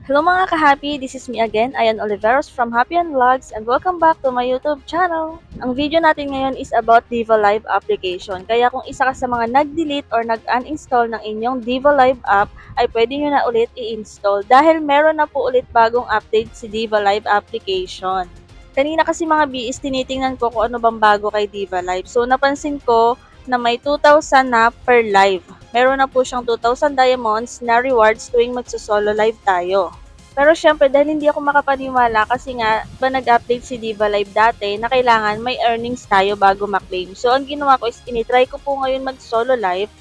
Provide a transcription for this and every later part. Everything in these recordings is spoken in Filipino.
Hello mga ka-happy, this is me again, Ayan Oliveros from Happy and Vlogs, and welcome back to my YouTube channel. Ang video natin ngayon is about Diva Live application. Kaya kung isa ka sa mga nag-delete or nag-uninstall ng inyong Diva Live app, ay pwede nyo na ulit i-install dahil meron na po ulit bagong update si Diva Live application. Kanina kasi mga BS, tinitingnan ko kung ano bang bago kay Diva Live. So napansin ko na may 2,000 na per live. Meron na po siyang 2,000 diamonds na rewards tuwing magso-solo live tayo. Pero syempre, dahil hindi ako makapaniwala kasi nga, nag-update si Diva Live dati na kailangan may earnings tayo bago maklaim. So, ang ginawa ko is, initry ko po ngayon mag-solo live.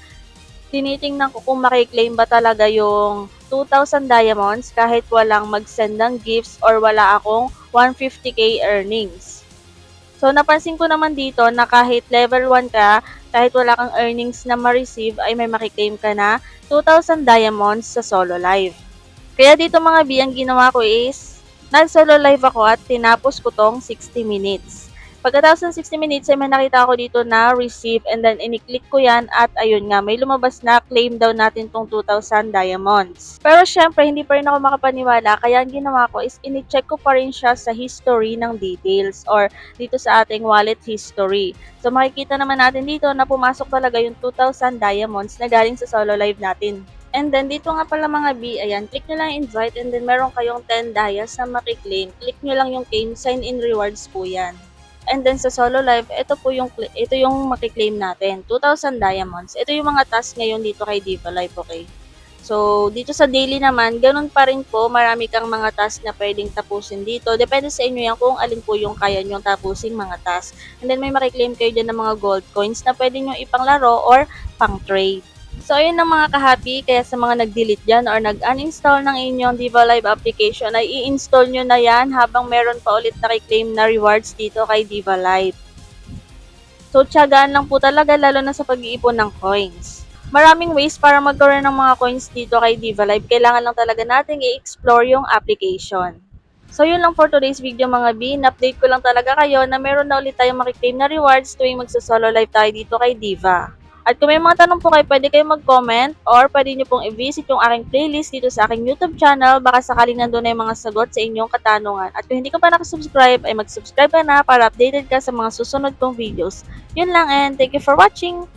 Tinitingnan ko kung makiklaim ba talaga yung 2,000 diamonds kahit walang mag-send ng gifts or wala akong 150k earnings. So, napansin ko naman dito na kahit level 1 ka, kahit wala kang earnings na ma-receive, ay may makiklaim ka na 2,000 diamonds sa solo live. Kaya dito mga B, ang ginawa ko is, nag-solo live ako at tinapos ko tong 60 minutes. Pagkatapos ng 60 minutes ay may nakita ako dito na receive and then ini-click ko yan at ayun nga, may lumabas na claim daw natin tong 2,000 diamonds. Pero syempre, hindi pa rin ako makapaniwala kaya ang ginawa ko is ini-check ko pa rin siya sa history ng details or dito sa ating wallet history. So makikita naman natin dito na pumasok talaga yung 2,000 diamonds na galing sa solo live natin. And then, dito nga pala mga B, ayan, click nyo lang invite and then meron kayong 10 dias na makiklaim. Click nyo lang yung claim, sign in rewards po yan. And then sa solo live, ito yung makiklaim natin, 2,000 diamonds. Ito yung mga task ngayon dito kay Diva Live, okay? So, dito sa daily naman, ganun pa rin po, marami kang mga task na pwedeng tapusin dito. Depende sa inyo yan kung alin po yung kaya nyo tapusin mga task. And then may makiklaim kayo dyan ng mga gold coins na pwede nyo ipanglaro or pang trade. So, ayun na mga ka-happy, kaya sa mga nag-delete dyan or nag-uninstall ng inyong Diva Live application, ay i-install nyo na yan habang meron pa ulit na-claim na rewards dito kay Diva Live. So, tiyagaan lang po talaga lalo na sa pag-iipon ng coins. Maraming ways para magkaroon ng mga coins dito kay Diva Live. Kailangan lang talaga nating i-explore yung application. So, yun lang for today's video mga B. Na-update ko lang talaga kayo na meron na ulit tayong makiklaim na rewards tuwing magsa-solo live tayo dito kay Diva. At kung may mga tanong po kayo, pwede kayong mag-comment or pwede nyo pong i-visit yung aking playlist dito sa aking YouTube channel. Baka sakaling nandun na yung mga sagot sa inyong katanungan. At kung hindi ka pa nakasubscribe, ay mag-subscribe ka na para updated ka sa mga susunod kong videos. Yun lang and thank you for watching!